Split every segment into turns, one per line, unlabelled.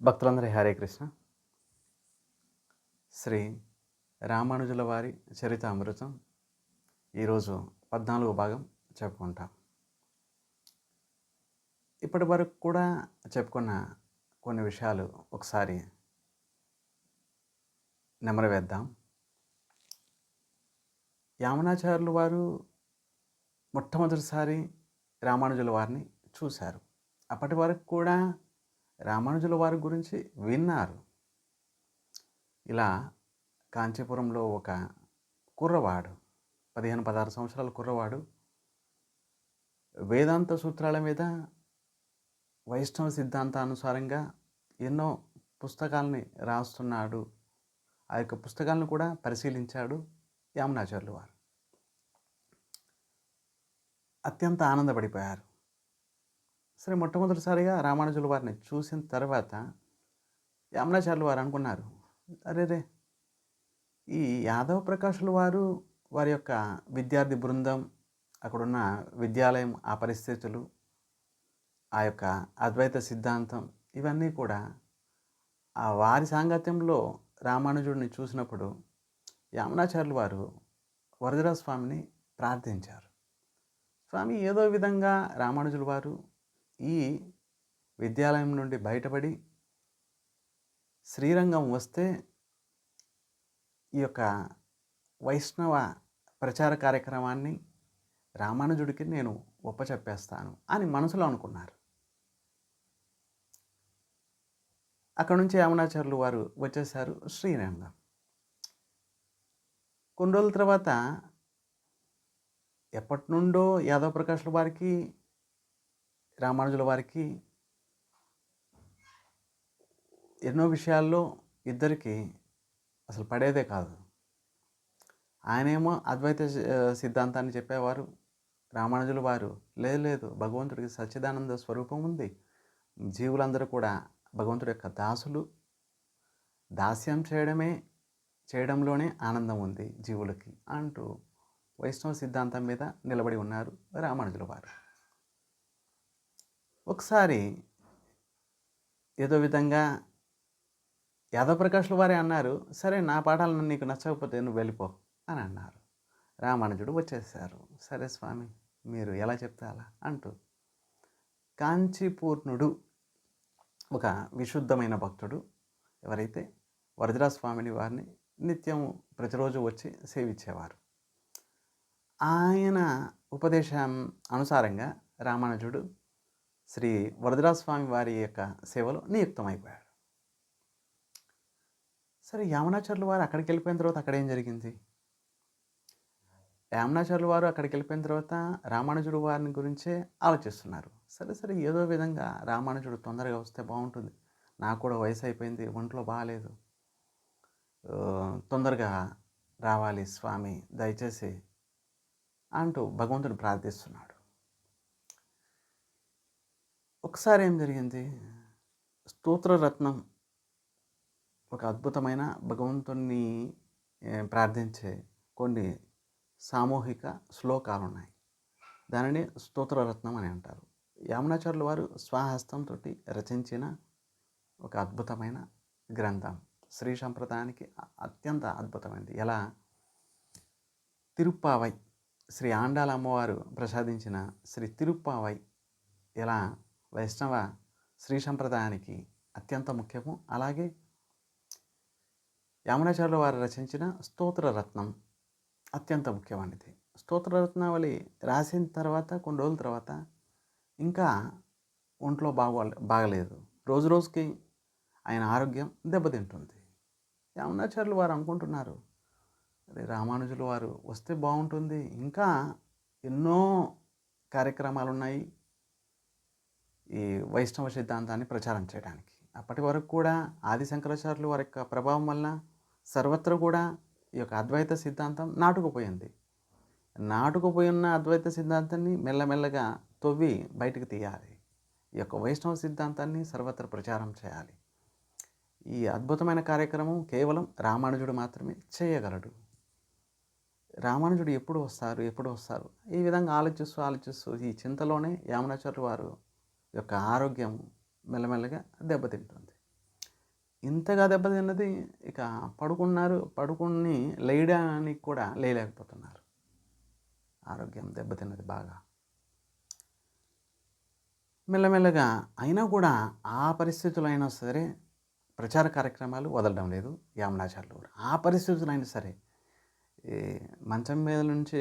భక్తులందరి హరే కృష్ణ. శ్రీ రామానుజుల వారి చరితామృతం ఈరోజు 14వ భాగం చెప్పుకుంటాం. ఇప్పటి వరకు కూడా చెప్పుకున్న కొన్ని విషయాలు ఒకసారి నెమరు వేద్దాం. యామునాచార్యులు వారు మొట్టమొదటిసారి రామానుజుల వారిని చూశారు. అప్పటి వరకు కూడా రామానుజుల వారి గురించి విన్నారు. ఇలా కాంచీపురంలో ఒక కుర్రవాడు, 15-16 సంవత్సరాల కుర్రవాడు వేదాంత సూత్రాల మీద వైష్ణవ సిద్ధాంతానుసారంగా ఎన్నో పుస్తకాలని రాస్తున్నాడు. ఆ యొక్క పుస్తకాలను కూడా పరిశీలించాడు యామునాచార్యులు వారు. అత్యంత ఆనందపడిపోయారు. సరే, మొట్టమొదటిసారిగా రామానుజుల వారిని చూసిన తర్వాత యామునాచార్యులు వారు అనుకున్నారు, అరేరే, ఈ యాదవ ప్రకాశుల వారు, వారి యొక్క విద్యార్థి బృందం, అక్కడున్న విద్యాలయం, ఆ పరిస్థితులు, ఆ యొక్క అద్వైత సిద్ధాంతం, ఇవన్నీ కూడా ఆ వారి సాంగత్యంలో రామానుజుడిని చూసినప్పుడు యామునాచార్యులు వారు వరదరాజ స్వామిని ప్రార్థించారు. స్వామి, ఏదో విధంగా రామానుజుల వారు ఈ విద్యాలయం నుండి బయటపడి శ్రీరంగం వస్తే ఈ యొక్క వైష్ణవ ప్రచార కార్యక్రమాన్ని రామానుజుడికి నేను ఒప్పచెప్పేస్తాను అని మనసులో అనుకున్నారు. అక్కడ నుంచి యామునాచార్యులు వారు వచ్చేసారు శ్రీరంగం. కొన్ని రోజుల తర్వాత ఎప్పటి నుండో యాదవ ప్రకాశుల వారికి, రామానుజుల వారికి ఎన్నో విషయాల్లో ఇద్దరికి అసలు పడేదే కాదు. ఆయనేమో అద్వైత సిద్ధాంతాన్ని చెప్పేవారు. రామానుజుల వారు లేదు లేదు, భగవంతుడికి సచ్చిదానంద స్వరూపం ఉంది, జీవులందరూ కూడా భగవంతుడి యొక్క దాసులు, దాస్యం చేయడంలోనే ఆనందం ఉంది జీవులకి అంటూ వైష్ణవ సిద్ధాంతం మీద నిలబడి ఉన్నారు రామానుజుల వారు. ఒకసారి ఏదో విధంగా యాదవ ప్రకాశుల వారే అన్నారు, సరే, నా పాఠాలను నీకు నచ్చకపోతే నువ్వు వెళ్ళిపో అని అన్నారు. రామానుజుడు వచ్చేసారు. సరే స్వామి, మీరు ఎలా చెప్తే అలా అంటూ కాంచీపూర్ణుడు, ఒక విశుద్ధమైన భక్తుడు, ఎవరైతే వరదరాజ స్వామిని వారిని నిత్యం ప్రతిరోజు వచ్చి సేవించేవారు, ఆయన ఉపదేశం అనుసారంగా రామానుజుడు శ్రీ వరదరాజ స్వామి వారి యొక్క సేవలో నియుక్తమైపోయాడు. సరే, యామునాచార్యులు వారు అక్కడికి వెళ్ళిపోయిన తర్వాత అక్కడ ఏం జరిగింది? యామునాచార్యులు వారు అక్కడికి వెళ్ళిపోయిన తర్వాత రామానుజుడు వారిని గురించే ఆలోచిస్తున్నారు. సరే, ఏదో విధంగా రామానుజుడు తొందరగా వస్తే బాగుంటుంది, నాకు కూడా వయసు అయిపోయింది, ఒంట్లో బాగాలేదు, తొందరగా రావాలి స్వామి, దయచేసి అంటూ భగవంతుడు ప్రార్థిస్తున్నాడు. ఒకసారి ఏం జరిగింది? స్తోత్రరత్నం, ఒక అద్భుతమైన భగవంతుణ్ణి ప్రార్థించే కొన్ని సామూహిక శ్లోకాలు ఉన్నాయి. దానిని స్తోత్రరత్నం అని అంటారు. యామునాచార్యులు వారు స్వహస్తంతో రచించిన ఒక అద్భుతమైన గ్రంథం, శ్రీ సంప్రదాయానికి అత్యంత అద్భుతమైనది. ఎలా తిరుప్పావై, శ్రీ ఆండాల అమ్మవారు ప్రసాదించిన శ్రీ తిరుప్పావై ఎలా వైష్ణవ శ్రీ సంప్రదాయానికి అత్యంత ముఖ్యము, అలాగే యామునాచార్యుల వారు రచించిన స్తోత్రరత్నం అత్యంత ముఖ్యమైనది. స్తోత్రరత్నావళి రాసిన తర్వాత కొన్ని రోజుల తర్వాత ఇంకా ఒంట్లో బాగలేదు, రోజు రోజుకి ఆయన ఆరోగ్యం దెబ్బతింటుంది. యామునాచార్యులు వారు అనుకుంటున్నారు, అరే, రామానుజుల వారు వస్తే బాగుంటుంది, ఇంకా ఎన్నో కార్యక్రమాలు ఉన్నాయి ఈ వైష్ణవ సిద్ధాంతాన్ని ప్రచారం చేయడానికి. అప్పటి వరకు కూడా ఆది శంకరాచార్యులు వారి యొక్క ప్రభావం వలన సర్వత్రా కూడా ఈ యొక్క అద్వైత సిద్ధాంతం నాటుకుపోయింది. నాటుకుపోయి ఉన్న అద్వైత సిద్ధాంతాన్ని మెల్లమెల్లగా తవ్వి బయటకు తీయాలి. ఈ యొక్క వైష్ణవ సిద్ధాంతాన్ని సర్వత్రా ప్రచారం చేయాలి. ఈ అద్భుతమైన కార్యక్రమం కేవలం రామానుజుడు మాత్రమే చేయగలడు. రామానుజుడు ఎప్పుడు వస్తారు, ఈ విధంగా ఆలోచిస్తూ ఈ చింతలోనే యామునాచార్యులు వారు యొక్క ఆరోగ్యం మెల్లమెల్లగా దెబ్బతింటుంది. ఇంతగా దెబ్బతిన్నది ఇక పడుకున్నారు. పడుకొని లేయడానికి కూడా లేయలేకపోతున్నారు. ఆరోగ్యం దెబ్బతిన్నది బాగా. మెల్లమెల్లగా అయినా కూడా ఆ పరిస్థితుల్లో అయినా సరే ప్రచార కార్యక్రమాలు వదలడం లేదు యామునాచార్యులు వారు. ఆ పరిస్థితుల్లో అయినా సరే ఈ మంచం మీద నుంచి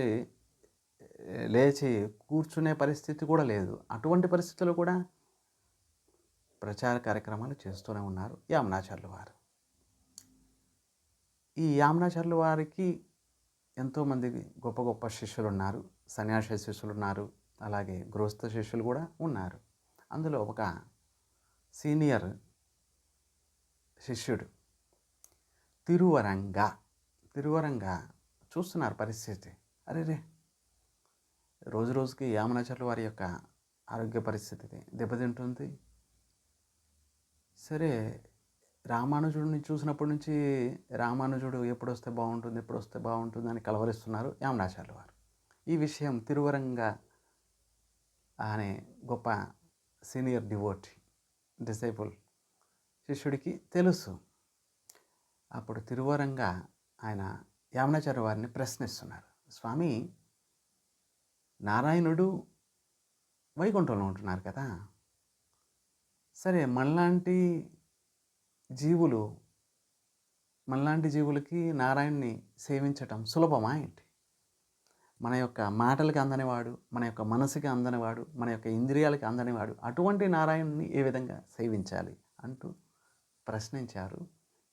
లేచి కూర్చునే పరిస్థితి కూడా లేదు. అటువంటి పరిస్థితుల్లో కూడా ప్రచార కార్యక్రమాలు చేస్తూనే ఉన్నారు యామునాచార్యులు వారు. ఈ యామునాచార్యులు వారికి ఎంతోమంది గొప్ప గొప్ప శిష్యులున్నారు. సన్యాసి శిష్యులున్నారు. అలాగే గృహస్థ శిష్యులు కూడా ఉన్నారు. అందులో ఒక సీనియర్ శిష్యుడు తిరువరంగ చూస్తున్నారు పరిస్థితి. అరెరే! రోజు రోజుకి యామునాచార్యులు వారి యొక్క ఆరోగ్య పరిస్థితి దెబ్బతింటుంది. సరే, రామానుజుడిని చూసినప్పటి నుంచి రామానుజుడు ఎప్పుడొస్తే బాగుంటుంది అని కలవరిస్తున్నారు యామునాచార్యులు వారు. ఈ విషయం తిరువరంగ అనే గొప్ప సీనియర్ డిసైపుల్ శిష్యుడికి తెలుసు. అప్పుడు తిరువరంగ ఆయన యామునాచార్య వారిని ప్రశ్నిస్తున్నారు. స్వామి, నారాయణుడు వైకుంఠంలో ఉంటున్నారు కదా, సరే మనలాంటి జీవులకి నారాయణ్ణి సేవించటం సులభమా ఏంటి? మన యొక్క మాటలకి అందనివాడు, మన యొక్క మనసుకి అందనివాడు, మన యొక్క ఇంద్రియాలకి అందనివాడు, అటువంటి నారాయణుని ఏ విధంగా సేవించాలి అంటూ ప్రశ్నించారు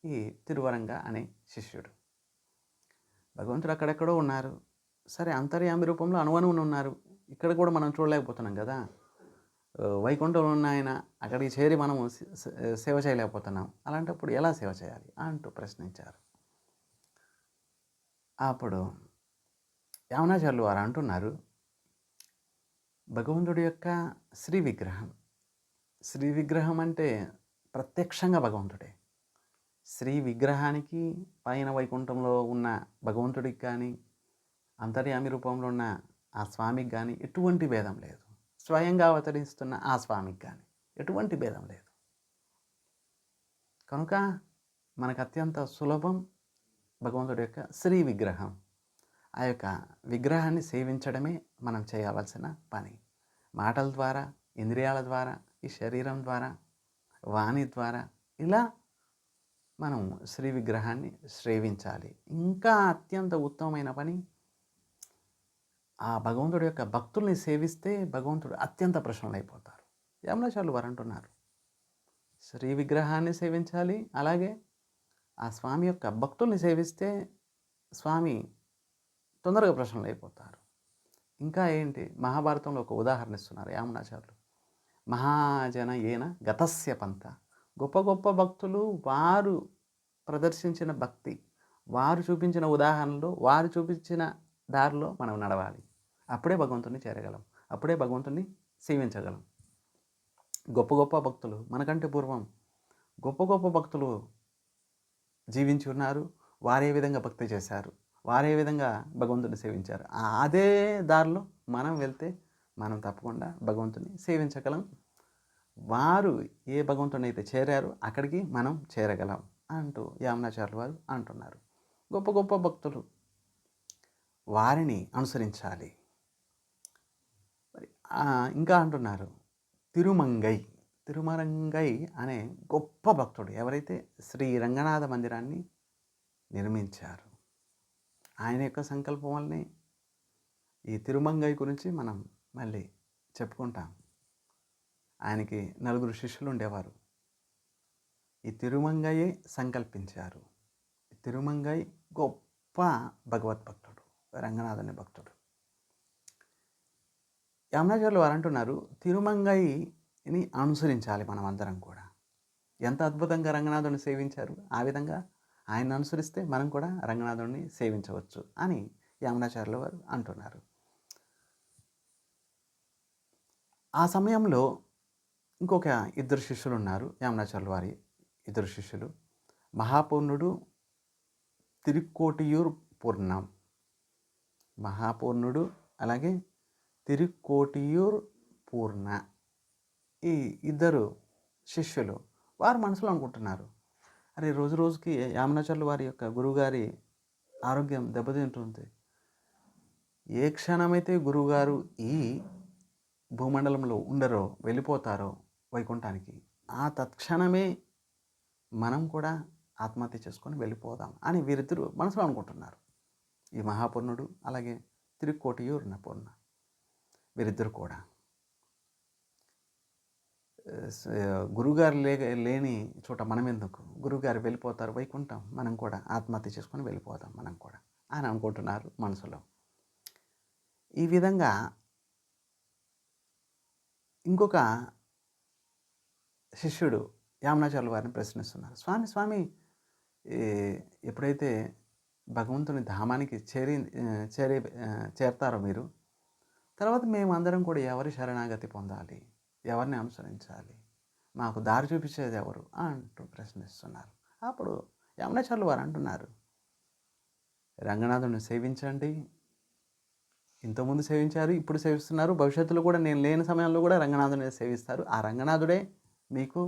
ఈ తిరువరంగ అనే శిష్యుడు. భగవంతుడు అక్కడెక్కడో ఉన్నారు. సరే, అంతర్యామి రూపంలో అణువణువున ఉన్నారు. ఇక్కడ కూడా మనం చూడలేకపోతున్నాం కదా. వైకుంఠంలో ఉన్న ఆయన అక్కడికి చేరి మనము సేవ చేయలేకపోతున్నాం. అలాంటప్పుడు ఎలా సేవ చేయాలి అంటూ ప్రశ్నించారు. అప్పుడు యామునాచార్యులు వారు అంటున్నారు, భగవంతుడి యొక్క శ్రీ విగ్రహం అంటే ప్రత్యక్షంగా భగవంతుడే. శ్రీ విగ్రహానికి పైన వైకుంఠంలో ఉన్న భగవంతుడికి కానీ, అంతర్యామి రూపంలో ఉన్న ఆ స్వామికి కానీ ఎటువంటి భేదం లేదు. స్వయంగా అవతరిస్తున్న ఆ స్వామికి కానీ ఎటువంటి భేదం లేదు. కనుక మనకు అత్యంత సులభం భగవంతుడి యొక్క శ్రీ విగ్రహం. ఆ యొక్క విగ్రహాన్ని సేవించడమే మనం చేయవలసిన పని. మాటల ద్వారా, ఇంద్రియాల ద్వారా, ఈ శరీరం ద్వారా, వాణి ద్వారా ఇలా మనం శ్రీ విగ్రహాన్ని సేవించాలి. ఇంకా అత్యంత ఉత్తమమైన పని, ఆ భగవంతుడి యొక్క భక్తుల్ని సేవిస్తే భగవంతుడు అత్యంత ప్రసన్నులైపోతారు. యామునాచార్యులు వారు అంటున్నారు, శ్రీ విగ్రహాన్ని సేవించాలి, అలాగే ఆ స్వామి యొక్క భక్తుల్ని సేవిస్తే స్వామి తొందరగా ప్రసన్నులైపోతారు. ఇంకా ఏంటి, మహాభారతంలో ఒక ఉదాహరణ ఇస్తున్నారు యామునాచార్యులు. మహాజన ఏన గతస్య పంత. గొప్ప గొప్ప భక్తులు వారు ప్రదర్శించిన భక్తి, వారు చూపించిన ఉదాహరణలో, వారు చూపించిన దారిలో మనం నడవాలి. అప్పుడే భగవంతుని చేరగలం, అప్పుడే భగవంతుని సేవించగలం. గొప్ప గొప్ప భక్తులు, మనకంటే పూర్వం గొప్ప గొప్ప భక్తులు జీవించి ఉన్నారు. వారే విధంగా భక్తి చేశారు, వారే విధంగా భగవంతుని సేవించారు. అదే దారిలో మనం వెళ్తే మనం తప్పకుండా భగవంతుని సేవించగలం. వారు ఏ భగవంతుని అయితే చేరారో అక్కడికి మనం చేరగలం అంటూ యామునాచార్యులు వారు అంటున్నారు. గొప్ప గొప్ప భక్తులు, వారిని అనుసరించాలి. మరి ఇంకా అంటున్నారు, తిరుమరంగై అనే గొప్ప భక్తుడు ఎవరైతే శ్రీ రంగనాథ మందిరాన్ని నిర్మించారు, ఆయన యొక్క సంకల్పం వల్లనే ఈ తిరుమంగై గురించి మనం మళ్ళీ చెప్పుకుంటాం. ఆయనకి 4 శిష్యులు ఉండేవారు. ఈ తిరుమంగయ్యే సంకల్పించారు. తిరుమంగై గొప్ప భగవద్భక్తుడు, రంగనాథుని భక్తుడు. యామునాచార్యులు వారు అంటున్నారు, తిరుమంగైని అనుసరించాలి మనం అందరం కూడా. ఎంత అద్భుతంగా రంగనాథుని సేవించారు, ఆ విధంగా ఆయన అనుసరిస్తే మనం కూడా రంగనాథుడిని సేవించవచ్చు అని యామునాచార్యులు వారు అంటున్నారు. ఆ సమయంలో ఇంకొక 2 శిష్యులు ఉన్నారు యామునాచార్యులు వారి 2 శిష్యులు. మహాపూర్ణుడు, తిరుక్కోటియూర్ పూర్ణం. మహాపూర్ణుడు అలాగే తిరుక్కోటియూర్ పూర్ణ. ఈ 2 శిష్యులు వారు మనసులో అనుకుంటున్నారు, అరే రోజు రోజుకి యామునాచార్యుల వారి యొక్క గురువుగారి ఆరోగ్యం దెబ్బతింటుంది. ఏ క్షణమైతే గురువుగారు ఈ భూమండలంలో ఉండరో, వెళ్ళిపోతారో వైకుంఠానికి, ఆ తత్క్షణమే మనం కూడా ఆత్మహత్య చేసుకొని వెళ్ళిపోదాం అని వీరిద్దరూ మనసులో అనుకుంటున్నారు. ఈ మహాపూర్ణుడు అలాగే తిరుక్కోటియూర్ పూర్ణ వీరిద్దరు కూడా గురువుగారు లేని చోట మనం ఎందుకు, గురువుగారు వెళ్ళిపోతారు వైకుంఠం, మనం కూడా ఆత్మహత్య చేసుకొని వెళ్ళిపోదాం మనం కూడా అని అనుకుంటున్నారు మనసులో. ఈ విధంగా ఇంకొక శిష్యుడు యామునాచార్యుల వారిని ప్రశ్నిస్తున్నారు. స్వామి స్వామి ఎప్పుడైతే భగవంతుని ధామానికి చేరతారో మీరు, తర్వాత మేమందరం కూడా ఎవరి శరణాగతి పొందాలి, ఎవరిని అనుసరించాలి, మాకు దారి చూపించేది ఎవరు అంటూ ప్రశ్నిస్తున్నారు. అప్పుడు యామునాచార్యుల వారు అంటున్నారు, రంగనాథుని సేవించండి. ఇంతకుముందు సేవించారు, ఇప్పుడు సేవిస్తున్నారు, భవిష్యత్తులో కూడా నేను లేని సమయంలో కూడా రంగనాథుని సేవిస్తారు. ఆ రంగనాథుడే మీకు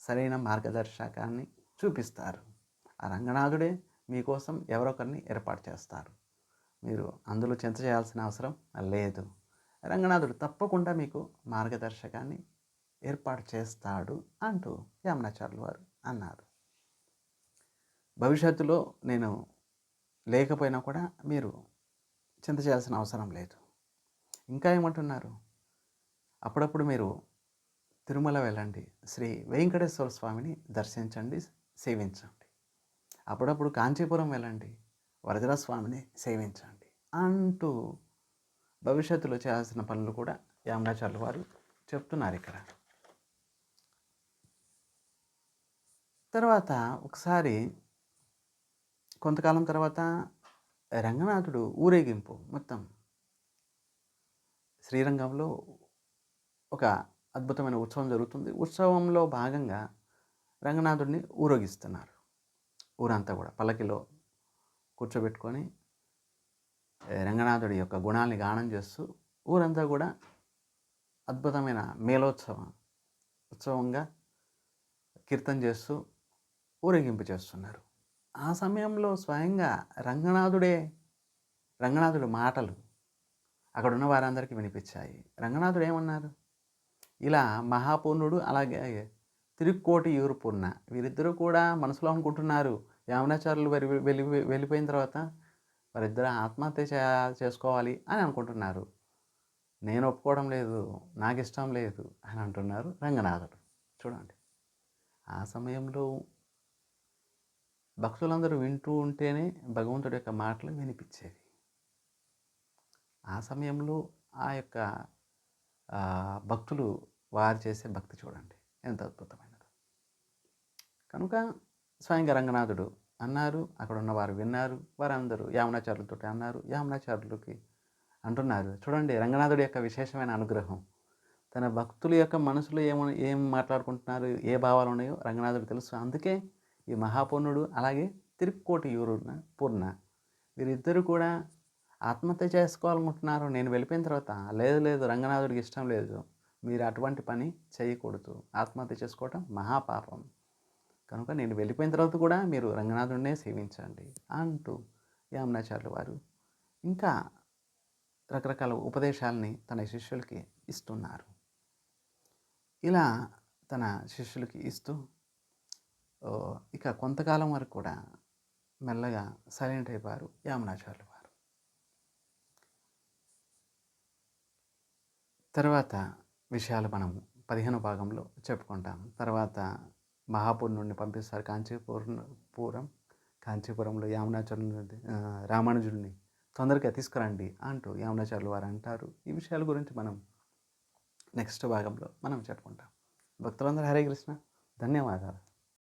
సరైన మార్గదర్శకాన్ని చూపిస్తారు. ఆ రంగనాథుడే మీకోసం ఎవరొకరిని ఏర్పాటు చేస్తారు. మీరు అందులో చింత చేయాల్సిన అవసరం లేదు. రంగనాథుడు తప్పకుండా మీకు మార్గదర్శకాన్ని ఏర్పాటు చేస్తాడు అంటూ యామునాచార్యుల వారు అన్నారు. భవిష్యత్తులో నేను లేకపోయినా కూడా మీరు చింత చేయాల్సిన అవసరం లేదు. ఇంకా ఏమంటున్నారు, అప్పుడప్పుడు మీరు తిరుమల వెళ్ళండి, శ్రీ వెంకటేశ్వర స్వామిని దర్శించండి, సేవించండి. అప్పుడప్పుడు కాంచీపురం వెళ్ళండి, వరదరాజస్వామిని సేవించండి అంటూ భవిష్యత్తులో చేయాల్సిన పనులు కూడా యామునాచార్యుల వారు చెప్తున్నారు ఇక్కడ. తర్వాత ఒకసారి కొంతకాలం తర్వాత రంగనాథుడు ఊరేగింపు మొత్తం శ్రీరంగంలో ఒక అద్భుతమైన ఉత్సవం జరుగుతుంది. ఉత్సవంలో భాగంగా రంగనాథుడిని ఊరేగిస్తున్నారు. ఊరంతా కూడా పల్లకిలో కూర్చోబెట్టుకొని రంగనాథుడి యొక్క గుణాల్ని గానం చేస్తూ ఊరంతా కూడా అద్భుతమైన ఉత్సవంగా కీర్తన చేస్తూ ఊరేగింపు చేస్తున్నారు. ఆ సమయంలో స్వయంగా రంగనాథుడి మాటలు అక్కడున్న వారందరికీ వినిపించాయి. రంగనాథుడు ఏమన్నారు, ఇలా మహాపూర్ణుడు అలాగే తిరుక్కోటియూరు పూర్ణ వీరిద్దరూ కూడా మనసులో అనుకుంటున్నారు, యామునాచార్యులు వెళ్ళిపోయిన తర్వాత వారిద్దరూ ఆత్మహత్య చేసుకోవాలి అని అనుకుంటున్నారు. నేను ఒప్పుకోవడం లేదు, నాకు ఇష్టం లేదు అని అంటున్నారు రంగనాథుడు. చూడండి, ఆ సమయంలో భక్తులందరూ వింటూ ఉంటేనే భగవంతుడి యొక్క మాటలు వినిపించేవి. ఆ సమయంలో ఆ యొక్క భక్తులు వారు చేసే భక్తి చూడండి ఎంత అద్భుతమైనది. కనుక స్వయంగా రంగనాథుడు అన్నారు, అక్కడ ఉన్న వారు విన్నారు, వారందరూ యామునాచార్యులతో అన్నారు, యామునాచార్యులకి అంటున్నారు. చూడండి రంగనాథుడి యొక్క విశేషమైన అనుగ్రహం, తన భక్తుల యొక్క మనసులో ఏం మాట్లాడుకుంటున్నారు, ఏ భావాలు ఉన్నాయో రంగనాథుడు తెలుసు. అందుకే ఈ మహాపూర్ణుడు అలాగే తిరుక్కోటియూరు పూర్ణ వీరిద్దరూ కూడా ఆత్మహత్య చేసుకోవాలనుకుంటున్నారు. నేను వెళ్ళిపోయిన తర్వాత లేదు రంగనాథుడికి ఇష్టం లేదు, మీరు అటువంటి పని చేయకూడదు, ఆత్మహత్య చేసుకోవటం మహాపాపం, కనుక నేను వెళ్ళిపోయిన తర్వాత కూడా మీరు రంగనాథుడినే సేవించండి అంటూ యామునాచార్యుల వారు ఇంకా రకరకాల ఉపదేశాలని తన శిష్యులకి ఇస్తున్నారు. ఇలా తన శిష్యులకి ఇస్తూ ఇక కొంతకాలం వరకు కూడా మెల్లగా సైలెంట్ అయిపోయారు యామునాచార్యుల వారు. తర్వాత విషయాలు మనం 15వ భాగంలో చెప్పుకుంటాం. తర్వాత మహాపూర్ణుడిని పంపిస్తారు కాంచీపురంలో యామునాచార్యుని రామానుజుడిని తొందరగా తీసుకురండి అంటూ యామునాచార్యుల వారు అంటారు. ఈ విషయాల గురించి మనం నెక్స్ట్ భాగంలో మనం చెప్పుకుంటాం. భక్తులందరూ హరే కృష్ణ, ధన్యవాదాలు.